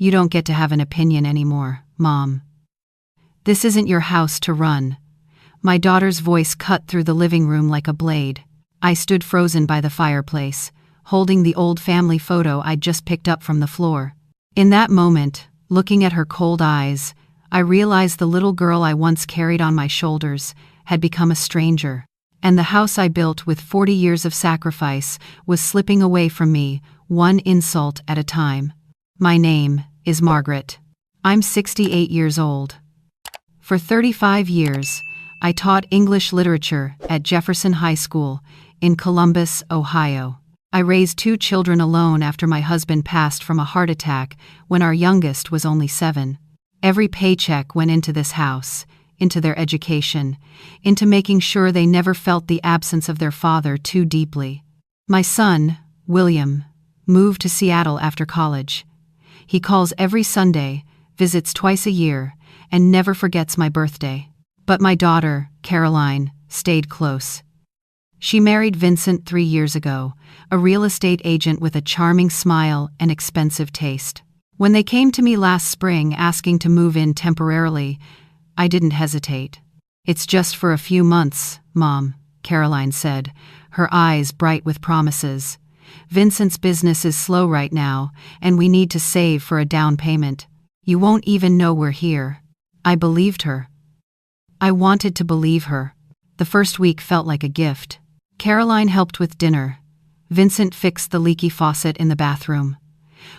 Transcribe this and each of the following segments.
You don't get to have an opinion anymore, Mom. This isn't your house to run. My daughter's voice cut through the living room like a blade. I stood frozen by the fireplace, holding the old family photo I'd just picked up from the floor. In that moment, looking at her cold eyes, I realized the little girl I once carried on my shoulders had become a stranger, and the house I built with 40 years of sacrifice was slipping away from me, one insult at a time. My name is Margaret. I'm 68 years old. For 35 years, I taught English literature at Jefferson High School in Columbus, Ohio. I raised 2 children alone after my husband passed from a heart attack when our youngest was only 7. Every paycheck went into this house, into their education, into making sure they never felt the absence of their father too deeply. My son, William, moved to Seattle after college. He calls every Sunday, visits twice a year, and never forgets my birthday. But my daughter, Caroline, stayed close. She married Vincent 3 years ago, a real estate agent with a charming smile and expensive taste. When they came to me last spring asking to move in temporarily, I didn't hesitate. "It's just for a few months, Mom," Caroline said, her eyes bright with promises. "Vincent's business is slow right now, and we need to save for a down payment. You won't even know we're here." I believed her. I wanted to believe her. The first week felt like a gift. Caroline helped with dinner. Vincent fixed the leaky faucet in the bathroom.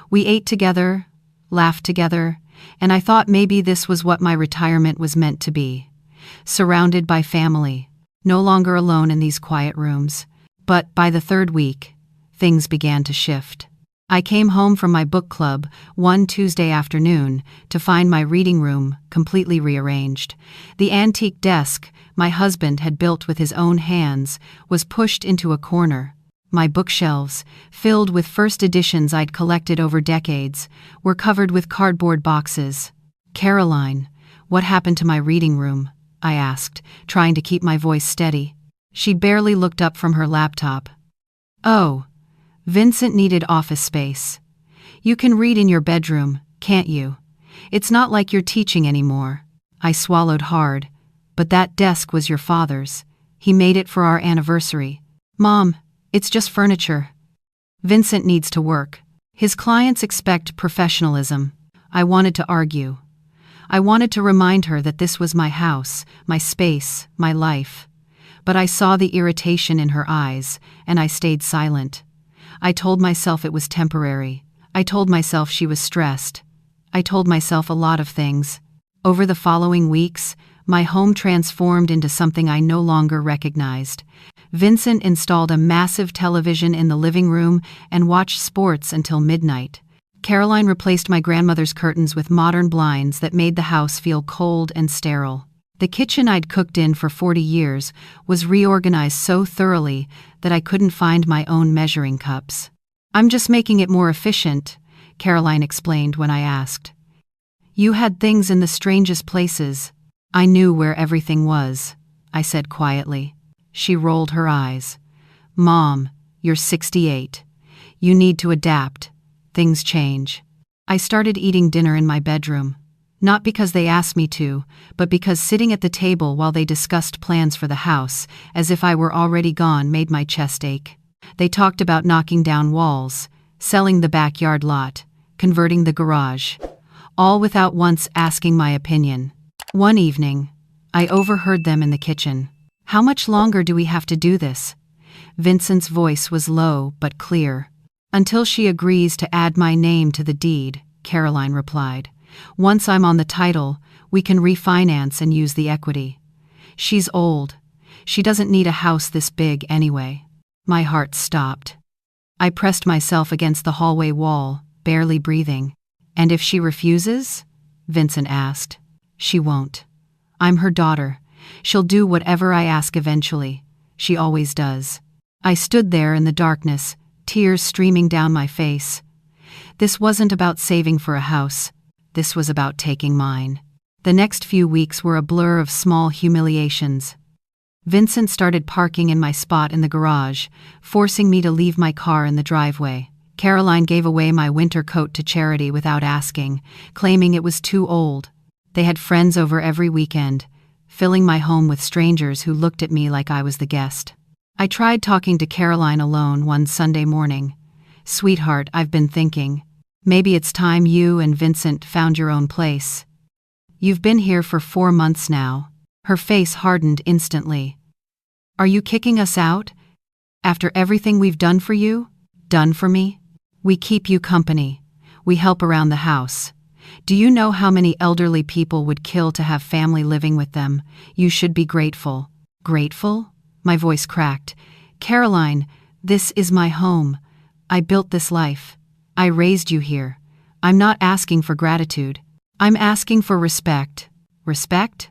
We ate together, laughed together, and I thought maybe this was what my retirement was meant to be. Surrounded by family, no longer alone in these quiet rooms. But by the 3rd week, things began to shift. I came home from my book club one Tuesday afternoon to find my reading room completely rearranged. The antique desk my husband had built with his own hands was pushed into a corner. My bookshelves, filled with first editions I'd collected over decades, were covered with cardboard boxes. "Caroline, what happened to my reading room?" I asked, trying to keep my voice steady. She barely looked up from her laptop. "Oh, Vincent needed office space. You can read in your bedroom, can't you? It's not like you're teaching anymore." I swallowed hard. "But that desk was your father's. He made it for our anniversary." "Mom, it's just furniture. Vincent needs to work. His clients expect professionalism." I wanted to argue. I wanted to remind her that this was my house, my space, my life. But I saw the irritation in her eyes, and I stayed silent. I told myself it was temporary. I told myself she was stressed. I told myself a lot of things. Over the following weeks, my home transformed into something I no longer recognized. Vincent installed a massive television in the living room and watched sports until midnight. Caroline replaced my grandmother's curtains with modern blinds that made the house feel cold and sterile. The kitchen I'd cooked in for 40 years was reorganized so thoroughly that I couldn't find my own measuring cups. "I'm just making it more efficient," Caroline explained when I asked. "You had things in the strangest places." "I knew where everything was," I said quietly. She rolled her eyes. "Mom, you're 68. You need to adapt. Things change." I started eating dinner in my bedroom. Not because they asked me to, but because sitting at the table while they discussed plans for the house, as if I were already gone, made my chest ache. They talked about knocking down walls, selling the backyard lot, converting the garage, all without once asking my opinion. One evening, I overheard them in the kitchen. "How much longer do we have to do this?" Vincent's voice was low but clear. "Until she agrees to add my name to the deed," Caroline replied. "Once I'm on the title, we can refinance and use the equity. She's old. She doesn't need a house this big anyway." My heart stopped. I pressed myself against the hallway wall, barely breathing. "And if she refuses?" Vincent asked. "She won't. I'm her daughter. She'll do whatever I ask eventually. She always does." I stood there in the darkness, tears streaming down my face. This wasn't about saving for a house. This was about taking mine. The next few weeks were a blur of small humiliations. Vincent started parking in my spot in the garage, forcing me to leave my car in the driveway. Caroline gave away my winter coat to charity without asking, claiming it was too old. They had friends over every weekend, filling my home with strangers who looked at me like I was the guest. I tried talking to Caroline alone one Sunday morning. "Sweetheart, I've been thinking. Maybe it's time you and Vincent found your own place. You've been here for 4 months now." Her face hardened instantly. "Are you kicking us out? After everything we've done for you? Done for me? We keep you company. We help around the house. Do you know how many elderly people would kill to have family living with them? You should be grateful." "Grateful?" My voice cracked. "Caroline, this is my home. I built this life. I raised you here. I'm not asking for gratitude. I'm asking for respect." "Respect?"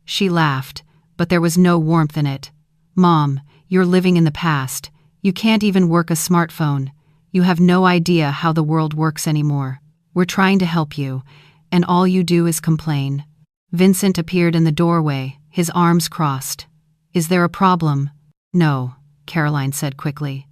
She laughed, but there was no warmth in it. "Mom, you're living in the past. You can't even work a smartphone. You have no idea how the world works anymore. We're trying to help you, and all you do is complain." Vincent appeared in the doorway, his arms crossed. "Is there a problem?" "No," Caroline said quickly.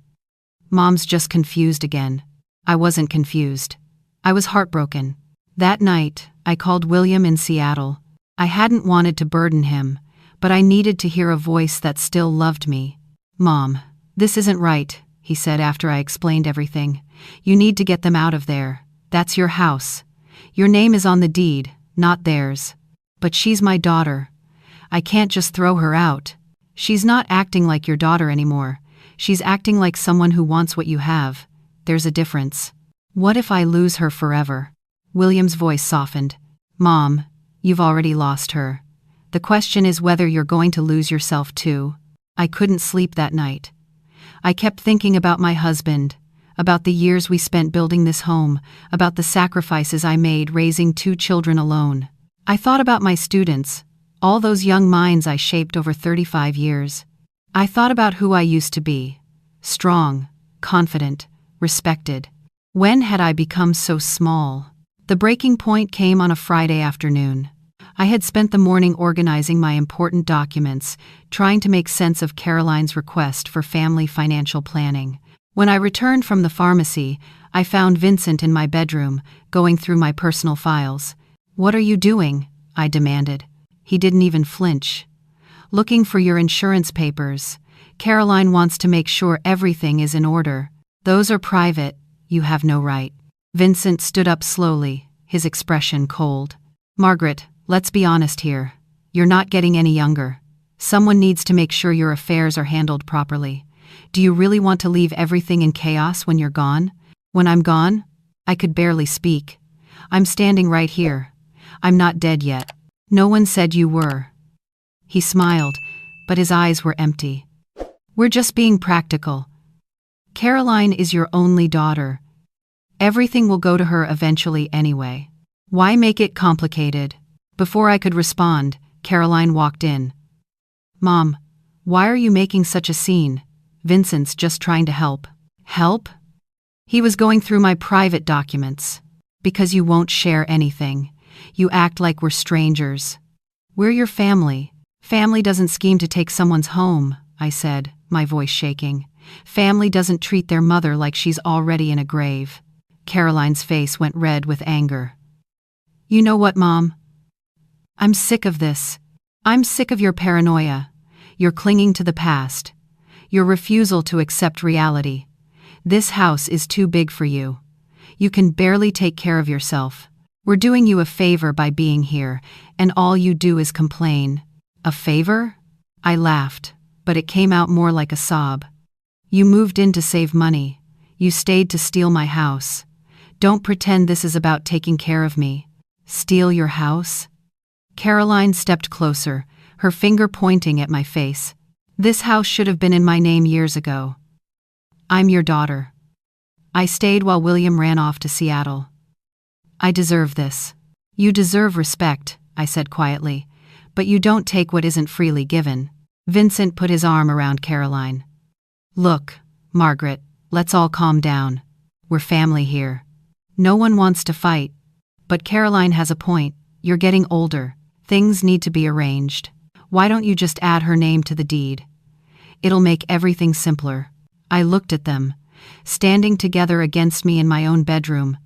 "Mom's just confused again." I wasn't confused. I was heartbroken. That night, I called William in Seattle. I hadn't wanted to burden him, but I needed to hear a voice that still loved me. "Mom, this isn't right," he said after I explained everything. "You need to get them out of there. That's your house. Your name is on the deed, not theirs. But she's my daughter. I can't just throw her out. She's not acting like your daughter anymore. She's acting like someone who wants what you have. There's a difference. What if I lose her forever?" William's voice softened. "Mom, you've already lost her. The question is whether you're going to lose yourself too." I couldn't sleep that night. I kept thinking about my husband, about the years we spent building this home, about the sacrifices I made raising 2 children alone. I thought about my students, all those young minds I shaped over 35 years. I thought about who I used to be. Strong, confident, respected. When had I become so small? The breaking point came on a Friday afternoon. I had spent the morning organizing my important documents, trying to make sense of Caroline's request for family financial planning. When I returned from the pharmacy, I found Vincent in my bedroom, going through my personal files. "What are you doing?" I demanded. He didn't even flinch. "Looking for your insurance papers. Caroline wants to make sure everything is in order. Those are private. You have no right." Vincent stood up slowly, his expression cold. "Margaret, let's be honest here. You're not getting any younger. Someone needs to make sure your affairs are handled properly. Do you really want to leave everything in chaos when you're gone?" "When I'm gone?" I could barely speak. "I'm standing right here. I'm not dead yet." "No one said you were." He smiled, but his eyes were empty. "We're just being practical. Caroline is your only daughter. Everything will go to her eventually anyway. Why make it complicated?" Before I could respond, Caroline walked in. "Mom, why are you making such a scene? Vincent's just trying to help." "Help?" "He was going through my private documents. Because you won't share anything. You act like we're strangers. We're your family. Family doesn't scheme to take someone's home," I said, my voice shaking. "Family doesn't treat their mother like she's already in a grave." Caroline's face went red with anger. "You know what, Mom? I'm sick of this. I'm sick of your paranoia, your clinging to the past, your refusal to accept reality. This house is too big for you. You can barely take care of yourself. We're doing you a favor by being here, and all you do is complain." "A favor?" I laughed, but it came out more like a sob. "You moved in to save money. You stayed to steal my house. Don't pretend this is about taking care of me." "Steal your house?" Caroline stepped closer, her finger pointing at my face. "This house should have been in my name years ago. I'm your daughter. I stayed while William ran off to Seattle. I deserve this." "You deserve respect," I said quietly, "but you don't take what isn't freely given." Vincent put his arm around Caroline. "Look, Margaret, let's all calm down. We're family here. No one wants to fight. But Caroline has a point. You're getting older. Things need to be arranged. Why don't you just add her name to the deed? It'll make everything simpler." I looked at them, standing together against me in my own bedroom,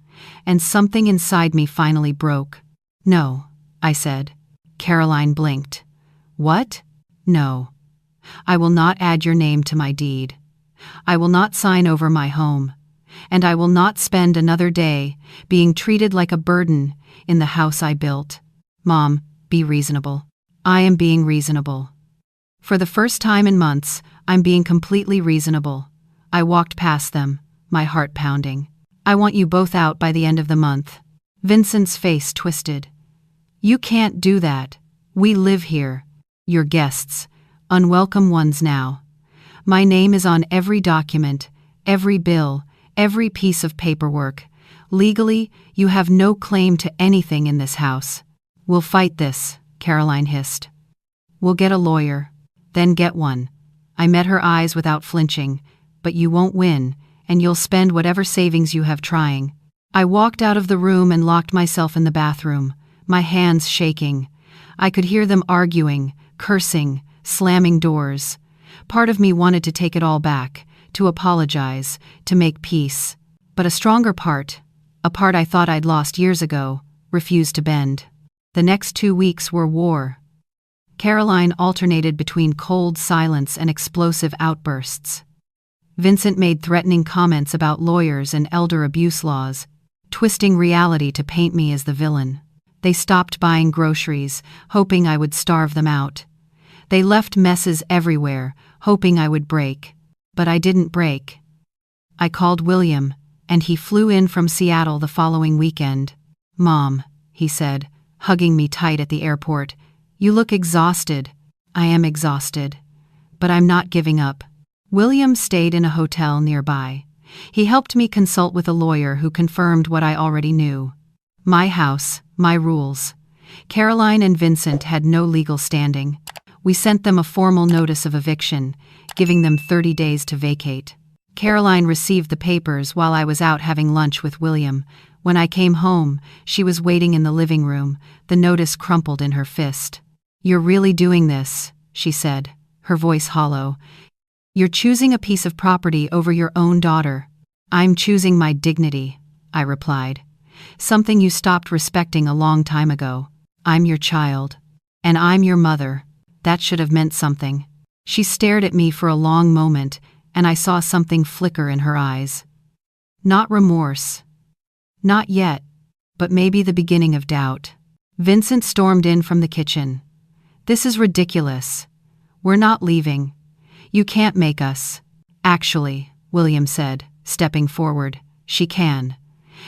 and something inside me finally broke. "No," I said. Caroline blinked. "What?" "No. I will not add your name to my deed. I will not sign over my home. And I will not spend another day being treated like a burden in the house I built. Mom, be reasonable." "I am being reasonable. For the first time in months, I'm being completely reasonable." I walked past them, my heart pounding. "I want you both out by the end of the month." Vincent's face twisted. "You can't do that. We live here. You're guests, unwelcome ones now. My name is on every document, every bill, every piece of paperwork. Legally, you have no claim to anything in this house." "We'll fight this," Caroline hissed. "We'll get a lawyer. Then get one." I met her eyes without flinching. "But you won't win, and you'll spend whatever savings you have trying." I walked out of the room and locked myself in the bathroom, my hands shaking. I could hear them arguing, cursing, slamming doors. Part of me wanted to take it all back, to apologize, to make peace. But a stronger part, a part I thought I'd lost years ago, refused to bend. The next 2 weeks were war. Caroline alternated between cold silence and explosive outbursts. Vincent made threatening comments about lawyers and elder abuse laws, twisting reality to paint me as the villain. They stopped buying groceries, hoping I would starve them out. They left messes everywhere, hoping I would break. But I didn't break. I called William, and he flew in from Seattle the following weekend. "Mom," he said, hugging me tight at the airport, "you look exhausted." "I am exhausted. But I'm not giving up." William stayed in a hotel nearby. He helped me consult with a lawyer who confirmed what I already knew. My house, my rules. Caroline and Vincent had no legal standing. We sent them a formal notice of eviction, giving them 30 days to vacate. Caroline received the papers while I was out having lunch with William. When I came home, she was waiting in the living room, the notice crumpled in her fist. "You're really doing this," she said, her voice hollow. "You're choosing a piece of property over your own daughter." "I'm choosing my dignity," I replied. "Something you stopped respecting a long time ago. I'm your child. And I'm your mother. That should have meant something." She stared at me for a long moment, and I saw something flicker in her eyes. Not remorse. Not yet, but maybe the beginning of doubt. Vincent stormed in from the kitchen. "This is ridiculous. We're not leaving. You can't make us." "Actually," William said, stepping forward, "she can.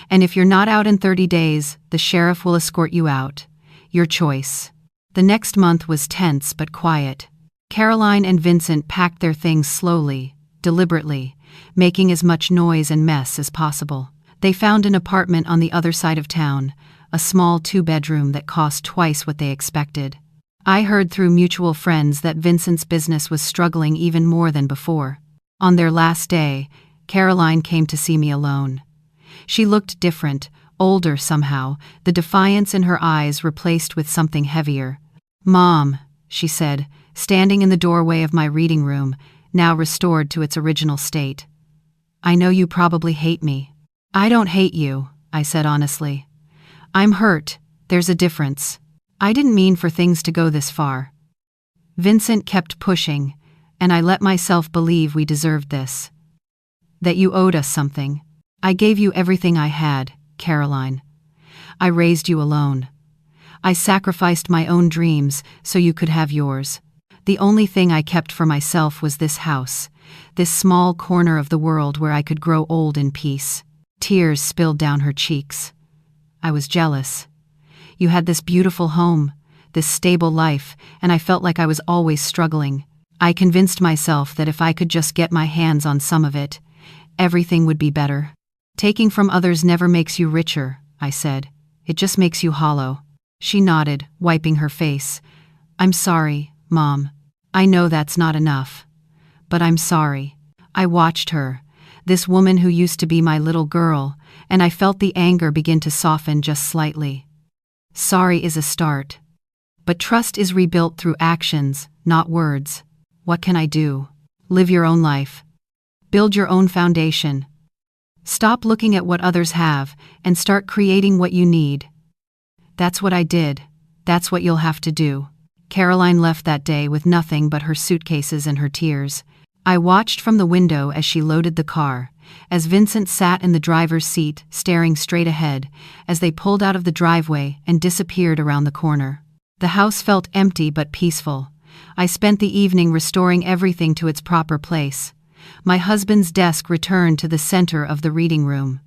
And if you're not out in 30 days, the sheriff will escort you out. Your choice." The next month was tense but quiet. Caroline and Vincent packed their things slowly, deliberately, making as much noise and mess as possible. They found an apartment on the other side of town, a small 2-bedroom that cost twice what they expected. I heard through mutual friends that Vincent's business was struggling even more than before. On their last day, Caroline came to see me alone. She looked different, older somehow, the defiance in her eyes replaced with something heavier. "Mom," she said, standing in the doorway of my reading room, now restored to its original state. "I know you probably hate me." "I don't hate you," I said honestly. "I'm hurt. There's a difference. I didn't mean for things to go this far." Vincent kept pushing, and I let myself believe we deserved this. "That you owed us something. I gave you everything I had, Caroline. I raised you alone. I sacrificed my own dreams so you could have yours. The only thing I kept for myself was this house, this small corner of the world where I could grow old in peace." Tears spilled down her cheeks. "I was jealous. You had this beautiful home, this stable life, and I felt like I was always struggling. I convinced myself that if I could just get my hands on some of it, everything would be better." "Taking from others never makes you richer," I said. "It just makes you hollow." She nodded, wiping her face. "I'm sorry, Mom. I know that's not enough. But I'm sorry." I watched her, this woman who used to be my little girl, and I felt the anger begin to soften just slightly. Sorry is a start. But trust is rebuilt through actions, not words. What can I do? Live your own life. Build your own foundation. Stop looking at what others have and start creating what you need. That's what I did. That's what you'll have to do. Caroline left that day with nothing but her suitcases and her tears. I watched from the window as she loaded the car, as Vincent sat in the driver's seat, staring straight ahead, as they pulled out of the driveway and disappeared around the corner. The house felt empty but peaceful. I spent the evening restoring everything to its proper place. My husband's desk returned to the center of the reading room.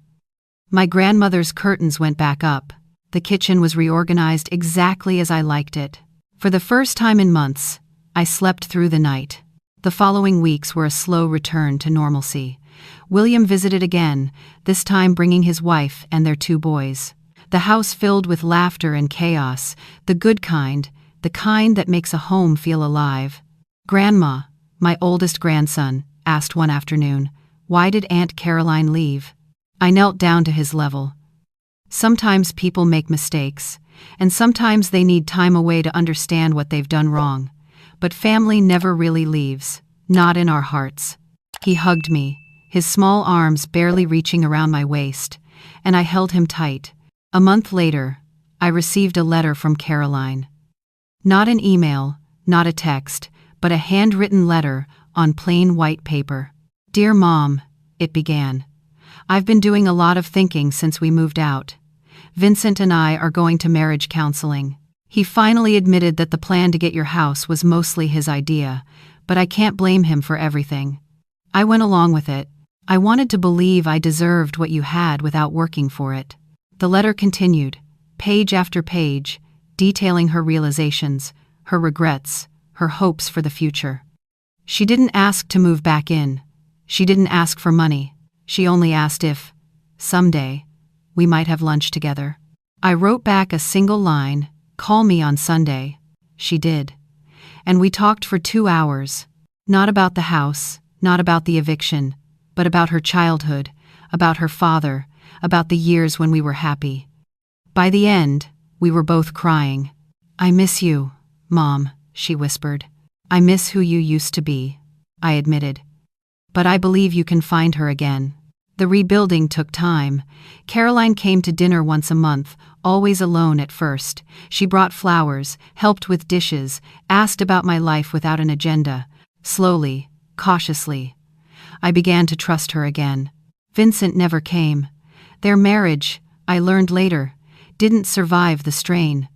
My grandmother's curtains went back up. The kitchen was reorganized exactly as I liked it. For the first time in months, I slept through the night. The following weeks were a slow return to normalcy. William visited again, this time bringing his wife and their 2 boys. The house filled with laughter and chaos, the good kind, the kind that makes a home feel alive. Grandma, my oldest grandson, asked one afternoon, "Why did Aunt Caroline leave?" I knelt down to his level. Sometimes people make mistakes, and sometimes they need time away to understand what they've done wrong. But family never really leaves, not in our hearts. He hugged me, his small arms barely reaching around my waist, and I held him tight. A month later, I received a letter from Caroline. Not an email, not a text, but a handwritten letter on plain white paper. "Dear Mom," it began. "I've been doing a lot of thinking since we moved out. Vincent and I are going to marriage counseling. He finally admitted that the plan to get your house was mostly his idea, but I can't blame him for everything. I went along with it. I wanted to believe I deserved what you had without working for it." The letter continued, page after page, detailing her realizations, her regrets, her hopes for the future. She didn't ask to move back in. She didn't ask for money. She only asked if, someday, we might have lunch together. I wrote back a single line, "Call me on Sunday." She did. And we talked for 2 hours. Not about the house, not about the eviction, but about her childhood, about her father, about the years when we were happy. By the end, we were both crying. "I miss you, Mom," she whispered. "I miss who you used to be," I admitted. "But I believe you can find her again." The rebuilding took time. Caroline came to dinner once a month, always alone at first. She brought flowers, helped with dishes, asked about my life without an agenda. Slowly, cautiously, I began to trust her again. Vincent never came. Their marriage, I learned later, didn't survive the strain.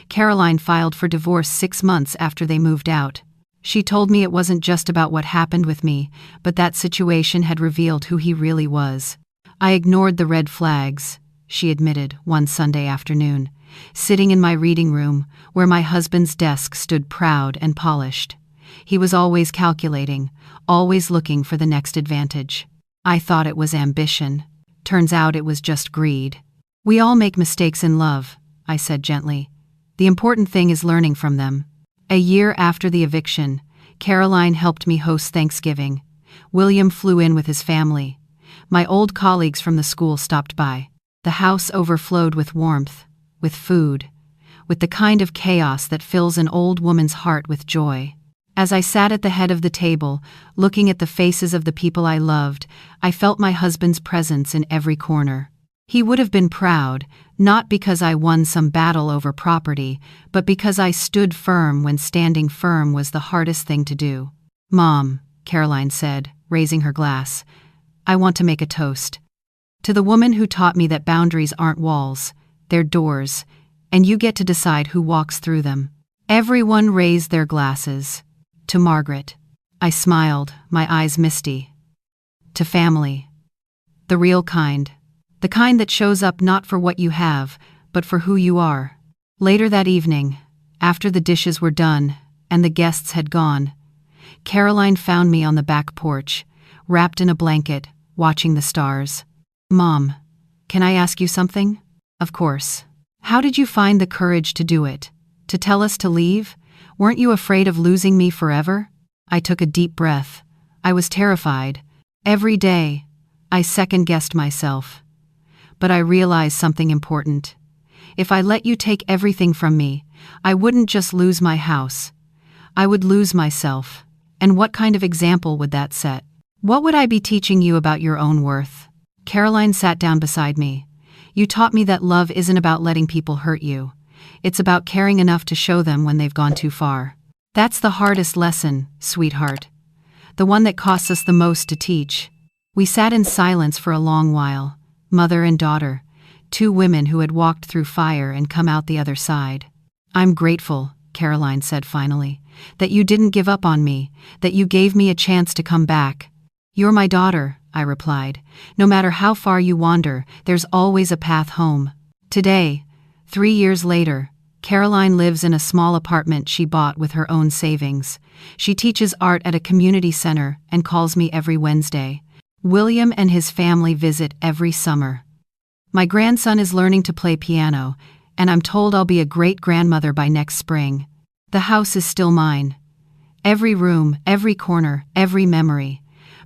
Caroline filed for divorce 6 months after they moved out. She told me it wasn't just about what happened with me, but that situation had revealed who he really was. "I ignored the red flags," she admitted one Sunday afternoon, sitting in my reading room where my husband's desk stood proud and polished. He was always calculating, always looking for the next advantage. I thought it was ambition. Turns out it was just greed. "We all make mistakes in love," I said gently. "The important thing is learning from them." A year after the eviction, Caroline helped me host Thanksgiving. William flew in with his family. My old colleagues from the school stopped by. The house overflowed with warmth, with food, with the kind of chaos that fills an old woman's heart with joy. As I sat at the head of the table, looking at the faces of the people I loved, I felt my husband's presence in every corner. He would have been proud, not because I won some battle over property, but because I stood firm when standing firm was the hardest thing to do. "Mom," Caroline said, raising her glass, "I want to make a toast. To the woman who taught me that boundaries aren't walls, they're doors, and you get to decide who walks through them." Everyone raised their glasses. To Margaret. I smiled, my eyes misty. To family. The real kind. The kind that shows up not for what you have, but for who you are. Later that evening, after the dishes were done and the guests had gone, Caroline found me on the back porch, wrapped in a blanket, watching the stars. "Mom, can I ask you something?" "Of course." "How did you find the courage to do it? To tell us to leave? Weren't you afraid of losing me forever?" I took a deep breath. I was terrified. Every day, I second-guessed myself. But I realized something important. If I let you take everything from me, I wouldn't just lose my house. I would lose myself. And what kind of example would that set? What would I be teaching you about your own worth? Caroline sat down beside me. You taught me that love isn't about letting people hurt you. It's about caring enough to show them when they've gone too far. That's the hardest lesson, sweetheart. The one that costs us the most to teach. We sat in silence for a long while, mother and daughter, two women who had walked through fire and come out the other side. I'm grateful, Caroline said finally, that you didn't give up on me, that you gave me a chance to come back. You're my daughter, I replied. No matter how far you wander, there's always a path home. Today, 3 years later, Caroline lives in a small apartment she bought with her own savings. She teaches art at a community center and calls me every Wednesday. William and his family visit every summer. My grandson is learning to play piano, and I'm told I'll be a great-grandmother by next spring. The house is still mine. Every room, every corner, every memory.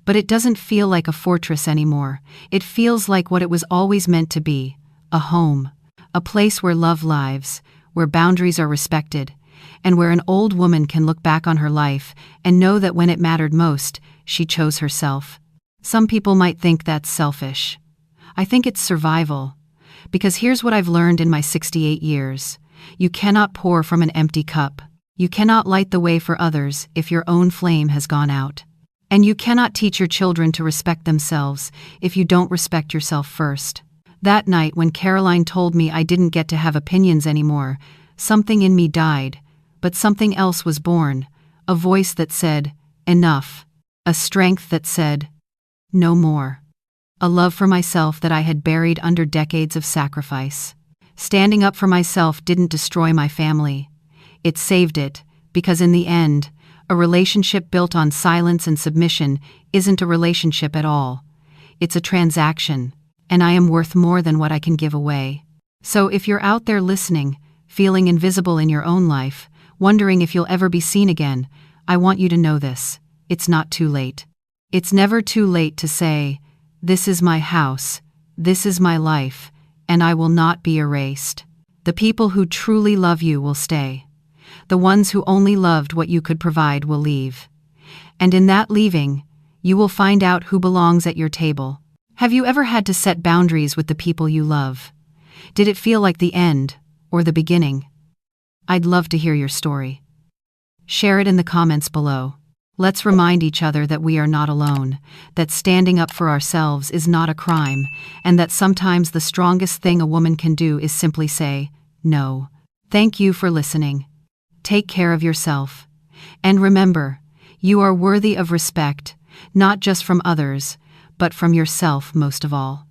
But it doesn't feel like a fortress anymore. It feels like what it was always meant to be, a home. A place where love lives, where boundaries are respected, and where an old woman can look back on her life and know that when it mattered most, she chose herself. Some people might think that's selfish. I think it's survival. Because here's what I've learned in my 68 years. You cannot pour from an empty cup. You cannot light the way for others if your own flame has gone out. And you cannot teach your children to respect themselves if you don't respect yourself first. That night when Caroline told me I didn't get to have opinions anymore, something in me died, but something else was born. A voice that said, enough. A strength that said, no more. A love for myself that I had buried under decades of sacrifice. Standing up for myself didn't destroy my family. It saved it, because in the end, a relationship built on silence and submission isn't a relationship at all. It's a transaction, and I am worth more than what I can give away. So if you're out there listening, feeling invisible in your own life, wondering if you'll ever be seen again, I want you to know this. It's not too late. It's never too late to say, this is my house, this is my life, and I will not be erased. The people who truly love you will stay. The ones who only loved what you could provide will leave. And in that leaving, you will find out who belongs at your table. Have you ever had to set boundaries with the people you love? Did it feel like the end, or the beginning? I'd love to hear your story. Share it in the comments below. Let's remind each other that we are not alone, that standing up for ourselves is not a crime, and that sometimes the strongest thing a woman can do is simply say, no. Thank you for listening. Take care of yourself. And remember, you are worthy of respect, not just from others, but from yourself most of all.